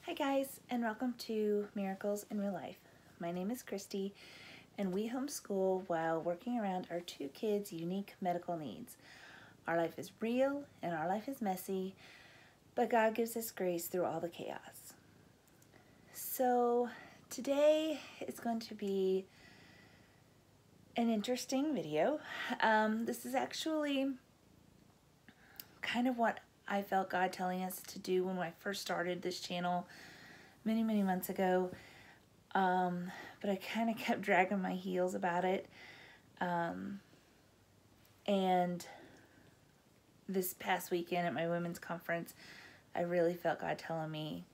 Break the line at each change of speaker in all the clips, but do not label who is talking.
Hi guys, and welcome to Miracles in Real Life. My name is Christy, and we homeschool while working around our two kids' unique medical needs. Our life is real and our life is messy, but God gives us grace through all the chaos. So today is going to be an interesting video. This is actually kind of what I felt God telling us to do when I first started this channel many months ago, but I kind of kept dragging my heels about it, and this past weekend at my women's conference, I really felt God telling me,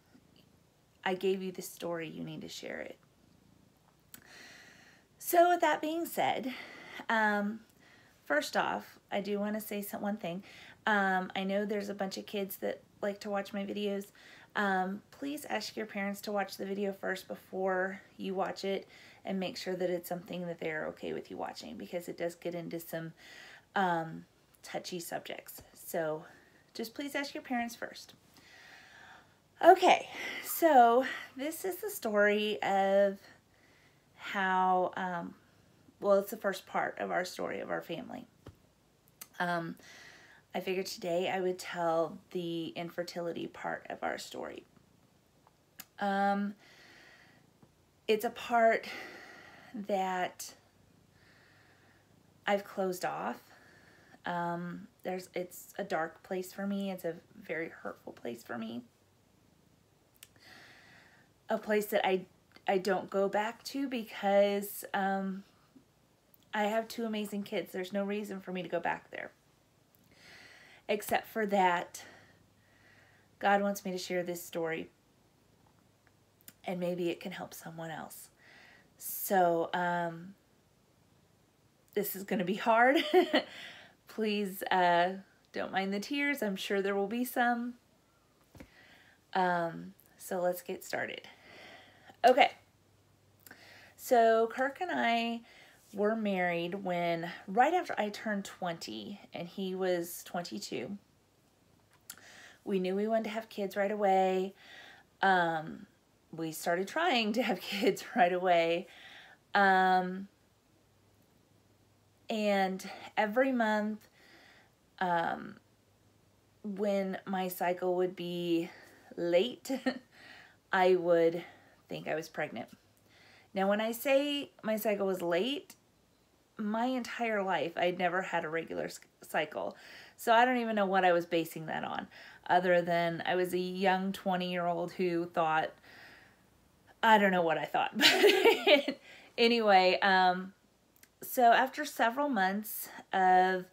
I gave you this story, you need to share it. So with that being said, first off, I do want to say one thing. I know there's a bunch of kids that like to watch my videos. Please ask your parents to watch the video first before you watch it, and make sure that it's something that they're okay with you watching, because it does get into some touchy subjects. So just please ask your parents first. Okay, so this is the story of how, well, it's the first part of our story of our family. I figured today I would tell the infertility part of our story. It's a part that I've closed off. It's a dark place for me. It's a very hurtful place for me. A place that I don't go back to because I have two amazing kids. There's no reason for me to go back there. Except for that, God wants me to share this story, and maybe it can help someone else. So, this is going to be hard. Please don't mind the tears. I'm sure there will be some. So let's get started. Okay. So Kirk and I were married right after I turned 20 and he was 22. We knew we wanted to have kids right away. We started trying to have kids right away. And every month, when my cycle would be late, I would think I was pregnant. Now, when I say my cycle was late, my entire life, I'd never had a regular cycle. So I don't even know what I was basing that on, other than I was a young 20-year-old who thought, I don't know what I thought. But anyway, so after several months of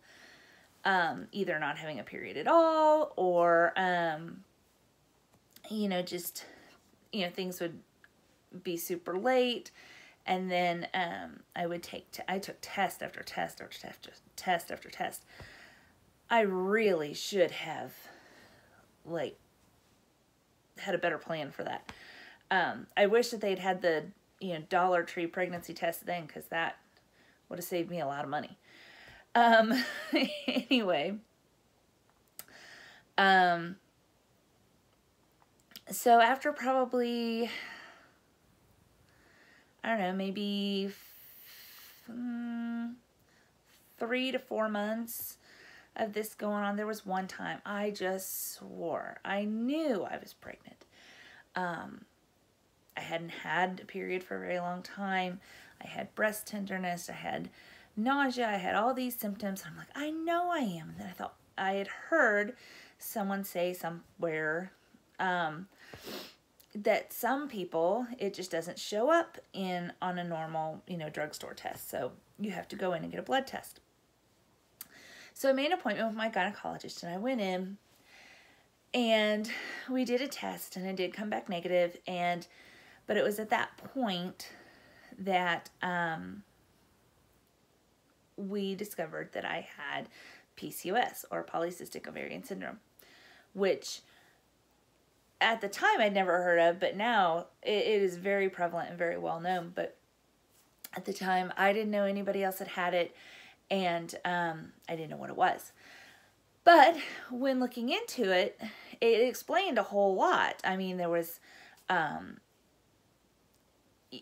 either not having a period at all, or, things would be super late. And then I took test after test after test after test. I really should have, had a better plan for that. I wish that they'd had the, Dollar Tree pregnancy test then, because that would have saved me a lot of money. Anyway. So after probably, I don't know, maybe 3 to 4 months of this going on, there was one time I just swore. I knew I was pregnant. I hadn't had a period for a very long time. I had breast tenderness. I had nausea. I had all these symptoms. I'm like, I know I am. And then I thought I had heard someone say somewhere that some people, it just doesn't show up on a normal, drugstore test. So you have to go in and get a blood test. So I made an appointment with my gynecologist, and I went in and we did a test, and it did come back negative. But it was at that point that we discovered that I had PCOS, or polycystic ovarian syndrome, which at the time I'd never heard of, but now it is very prevalent and very well known. But at the time, I didn't know anybody else had it, and I didn't know what it was. But when looking into it, it explained a whole lot. I mean, there was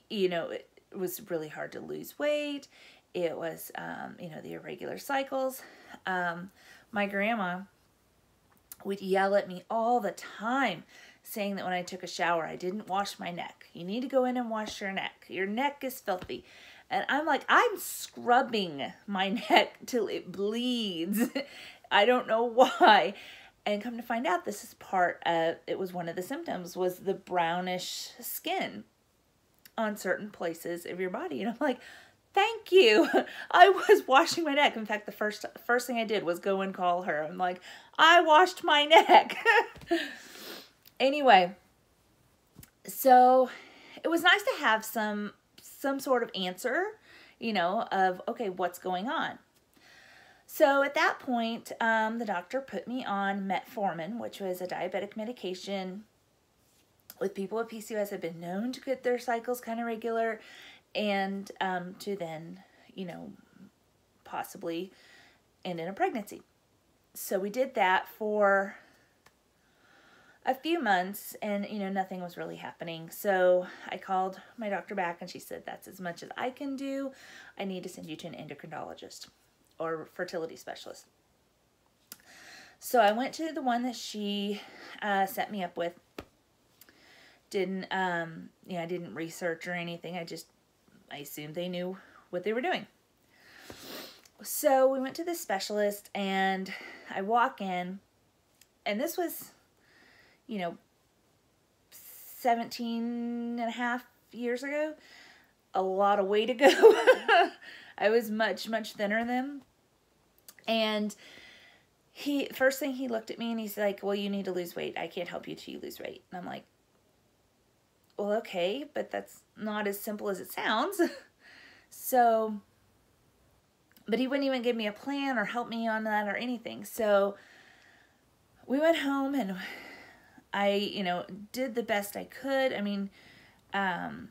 You know, it was really hard to lose weight. It was, you know, the irregular cycles. My grandma would yell at me all the time, saying that when I took a shower, I didn't wash my neck. You need to go in and wash your neck. Your neck is filthy. And I'm like, I'm scrubbing my neck till it bleeds. I don't know why. And come to find out, this is part of, it was one of the symptoms, was the brownish skin on certain places of your body. And I'm like, thank you. I was washing my neck. In fact, the first thing I did was go and call her. I'm like, I washed my neck. Anyway, so it was nice to have some sort of answer, you know, of, okay, what's going on? So at that point, the doctor put me on metformin, which was a diabetic medication with people with PCOS have been known to get their cycles kind of regular and to then, you know, possibly end in a pregnancy. So we did that for a few months and, you know, nothing was really happening. So I called my doctor back and she said, that's as much as I can do. I need to send you to an endocrinologist or fertility specialist. So I went to the one that she set me up with. Didn't, you know, I didn't research or anything. I assumed they knew what they were doing. So we went to this specialist and I walk in and this was, you know, 17 and a half years ago. A lot of way to go. I was much, much thinner then. And first thing he looked at me and he's like, well, you need to lose weight. I can't help you till you lose weight. And I'm like, well, okay, but that's not as simple as it sounds. So, but he wouldn't even give me a plan or help me on that or anything. So we went home and I, you know, did the best I could. I mean, and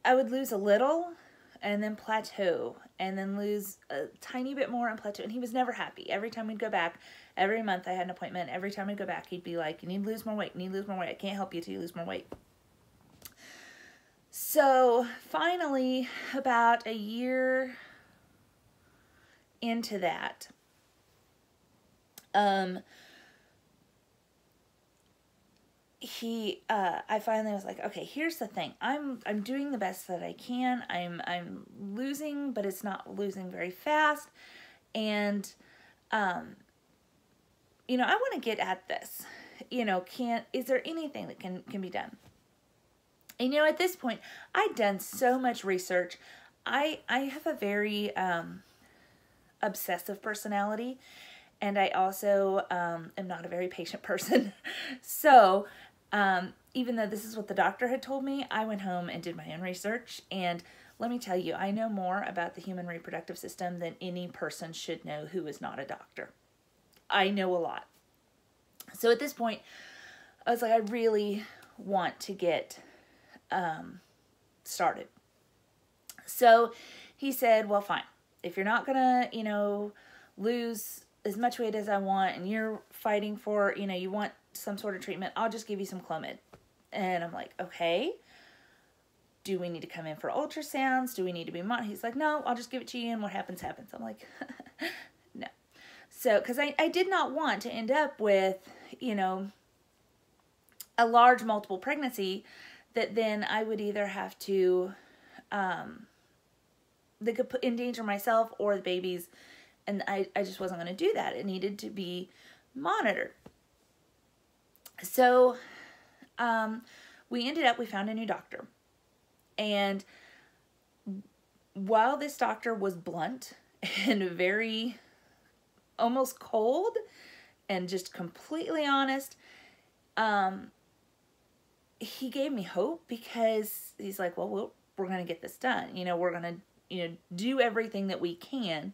I would lose a little and then plateau and then lose a tiny bit more and plateau. And he was never happy. Every time we'd go back, every month I had an appointment. Every time I'd go back, he'd be like, you need to lose more weight. You need to lose more weight. I can't help you till you lose more weight. So finally, about a year into that, I finally was like, okay, here's the thing. I'm doing the best that I can. I'm losing, but it's not losing very fast. And, you know, I want to get at this. You know, is there anything that can be done? And, you know, at this point, I'd done so much research. I have a very, obsessive personality. And I also, am not a very patient person. So, even though this is what the doctor had told me, I went home and did my own research. And let me tell you, I know more about the human reproductive system than any person should know who is not a doctor. I know a lot. So at this point, I was like, I really want to get started. So he said, well, fine. If you're not going to, you know, lose as much weight as I want and you're fighting for, you know, you want some sort of treatment, I'll just give you some Clomid. And I'm like, okay. Do we need to come in for ultrasounds? Do we need to be monitored? He's like, no, I'll just give it to you and what happens, happens. I'm like, no. So, because I did not want to end up with, you know, a large multiple pregnancy that then I would either have to, that could endanger myself or the babies. And I just wasn't going to do that. It needed to be monitored. So, we found a new doctor. And while this doctor was blunt and very almost cold and just completely honest, he gave me hope because he's like, well, we're going to get this done. You know, we're going to, you know, do everything that we can.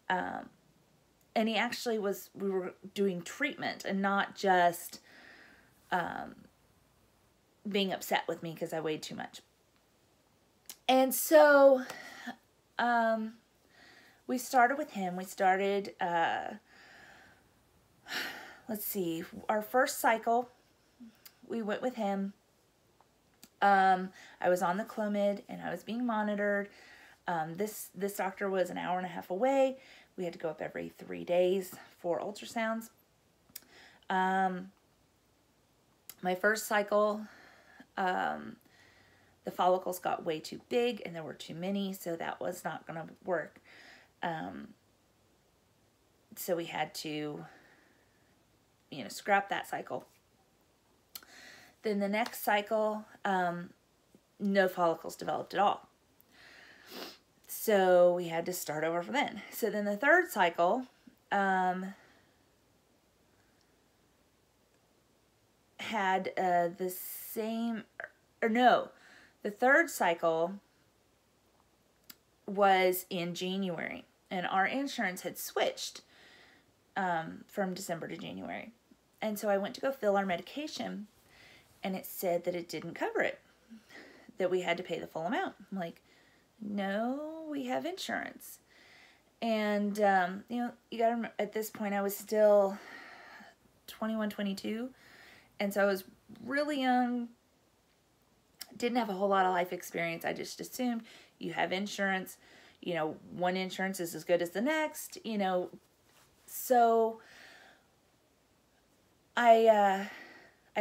And he actually we were doing treatment and not just, being upset with me because I weighed too much. And so, we started with him. We started, let's see, our first cycle, we went with him. I was on the Clomid and I was being monitored. This doctor was an hour and a half away. We had to go up every 3 days for ultrasounds. My first cycle, the follicles got way too big and there were too many, so that was not going to work. So we had to, scrap that cycle. Then the next cycle, no follicles developed at all. So we had to start over from then. So then the third cycle, had the same, or no, the third cycle was in January, and our insurance had switched from December to January. And so I went to go fill our medication, and it said that it didn't cover it, that we had to pay the full amount. I'm like, no, we have insurance. And, you got to remember, at this point, I was still 21, 22. And so I was really young, didn't have a whole lot of life experience. I just assumed you have insurance, one insurance is as good as the next, So I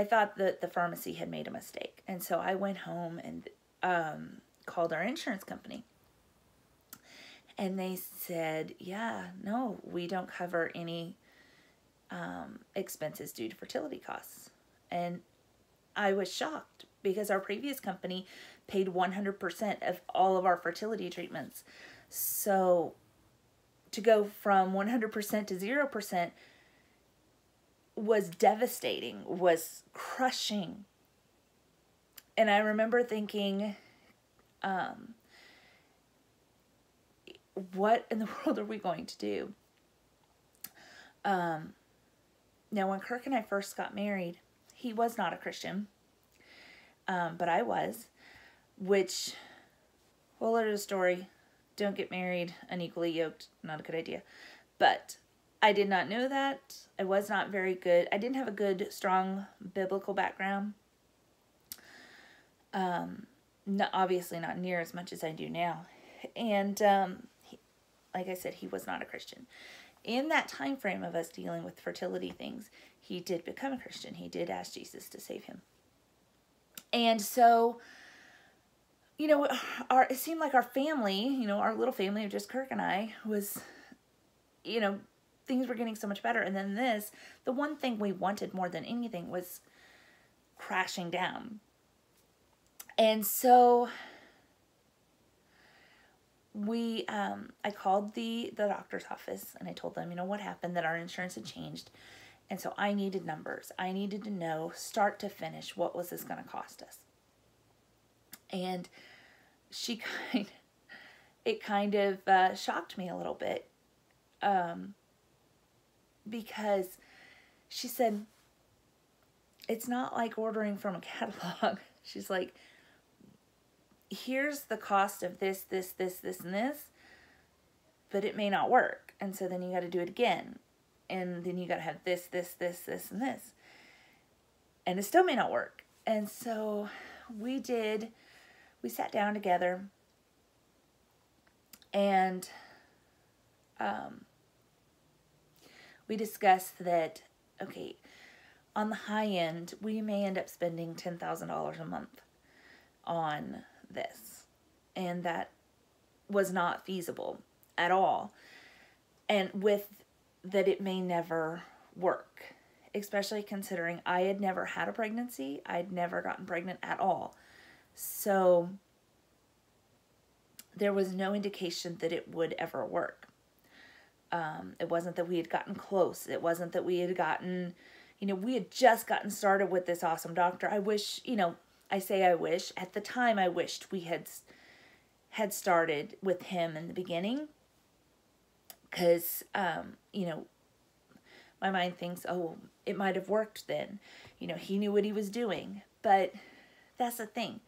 thought that the pharmacy had made a mistake. And so I went home and called our insurance company. And they said, yeah, no, we don't cover any expenses due to fertility costs. And I was shocked because our previous company paid 100% of all of our fertility treatments. So to go from 100% to 0% was devastating, was crushing. And I remember thinking, what in the world are we going to do? Now, when Kirk and I first got married, he was not a Christian, but I was, which, well, there's a story. Don't get married unequally yoked. Not a good idea. But I did not know that. I was not very good. I didn't have a good, strong biblical background. Obviously not near as much as I do now. And like I said, he was not a Christian. In that time frame of us dealing with fertility things, he did become a Christian. He did ask Jesus to save him. And so, it seemed like our family, our little family of just Kirk and I was, things were getting so much better. And then the one thing we wanted more than anything was crashing down. And so I called the doctor's office and I told them, what happened, that our insurance had changed. And so I needed numbers. I needed to know, start to finish, what was this going to cost us? And it kind of shocked me a little bit, because she said, it's not like ordering from a catalog. She's like, here's the cost of this, this, this, this, and this, but it may not work. And so then you got to do it again. And then you got to have this, this, this, this, and this. And it still may not work. And so we sat down together and we discussed that, okay, on the high end, we may end up spending $10,000 a month on this. And that was not feasible at all. And with that, it may never work, especially considering I had never had a pregnancy. I'd never gotten pregnant at all. So there was no indication that it would ever work. It wasn't that we had gotten close. It wasn't that we had gotten, we had just gotten started with this awesome doctor. I wish, I say I wish. At the time, I wished we had started with him in the beginning. Because, my mind thinks, oh, it might have worked then. He knew what he was doing. But that's the thing.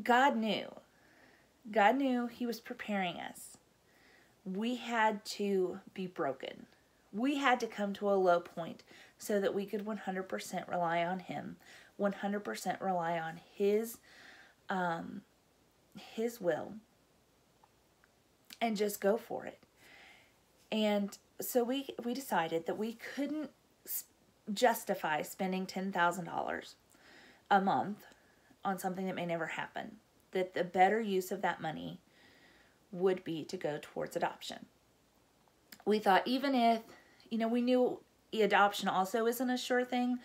God knew. God knew he was preparing us. We had to be broken. We had to come to a low point so that we could 100% rely on him, 100% rely on his will, and just go for it. And so we decided that we couldn't justify spending $10,000 a month on something that may never happen. That the better use of that money would be to go towards adoption. We thought, even if, we knew adoption also isn't a sure thing,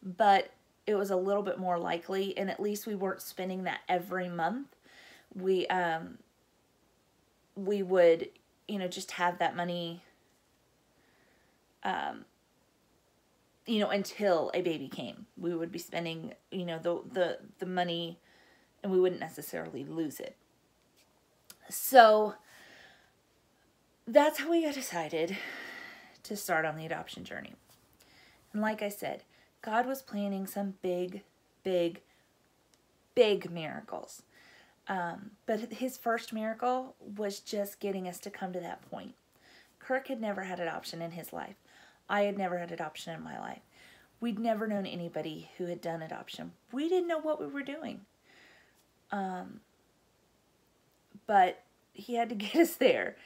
but it was a little bit more likely, and at least we weren't spending that every month. We would, just have that money, until a baby came. We would be spending, the money, and we wouldn't necessarily lose it. So that's how we decided to start on the adoption journey. And like I said, God was planning some big, big, big miracles. But his first miracle was just getting us to come to that point. Kirk had never had adoption in his life. I had never had adoption in my life. We'd never known anybody who had done adoption. We didn't know what we were doing. But he had to get us there.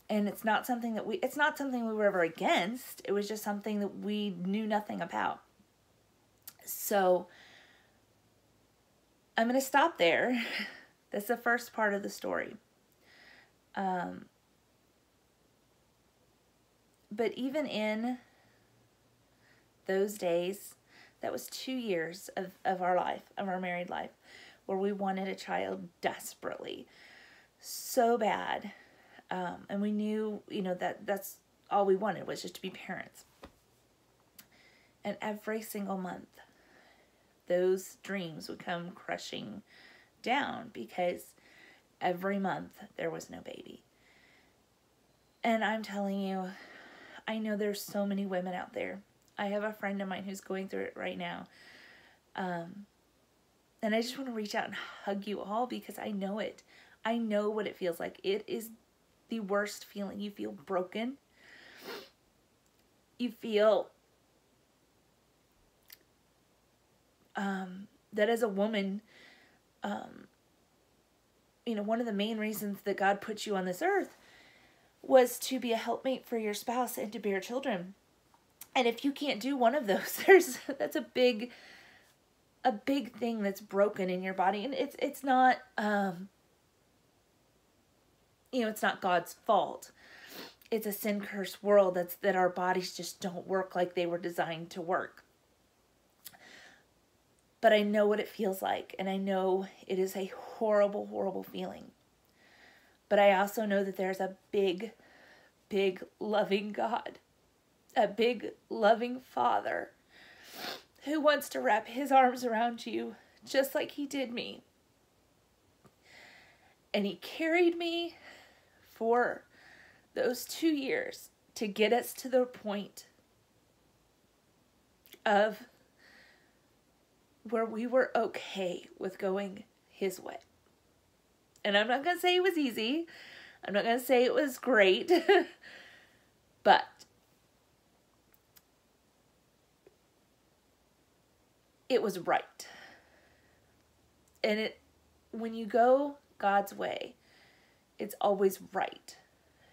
And it's not something we were ever against. It was just something that we knew nothing about. So I'm going to stop there. That's the first part of the story. But even in those days, that was 2 years of our life, of our married life, where we wanted a child desperately, so bad. And we knew, that's all we wanted, was just to be parents. And every single month, those dreams would come crushing down because every month there was no baby. And I'm telling you, I know there's so many women out there. I have a friend of mine who's going through it right now. And I just want to reach out and hug you all because I know it. I know what it feels like. It is the worst feeling. You feel broken. You feel that as a woman, one of the main reasons that God put you on this earth was to be a helpmate for your spouse and to bear children. And if you can't do one of those, that's a big thing that's broken in your body. And it's not, it's not God's fault. It's a sin-cursed world that our bodies just don't work like they were designed to work. But I know what it feels like, and I know it is a horrible, horrible feeling. But I also know that there's a big, big loving God, a big loving Father who wants to wrap his arms around you just like he did me. And he carried me for those 2 years to get us to the point of where we were okay with going his way. And I'm not going to say it was easy. I'm not going to say it was great. But it was right. And when you go God's way, it's always right.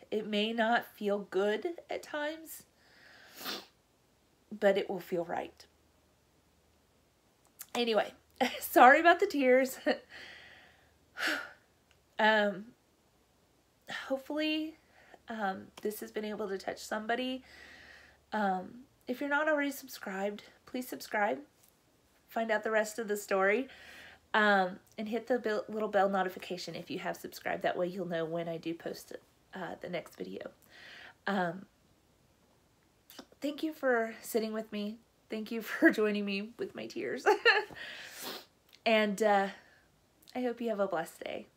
It may not feel good at times, but it will feel right. Anyway, sorry about the tears. Hopefully, this has been able to touch somebody. If you're not already subscribed, please subscribe. Find out the rest of the story. And hit the little bell notification if you have subscribed. That way you'll know when I do post the next video. Thank you for sitting with me. Thank you for joining me with my tears. And I hope you have a blessed day.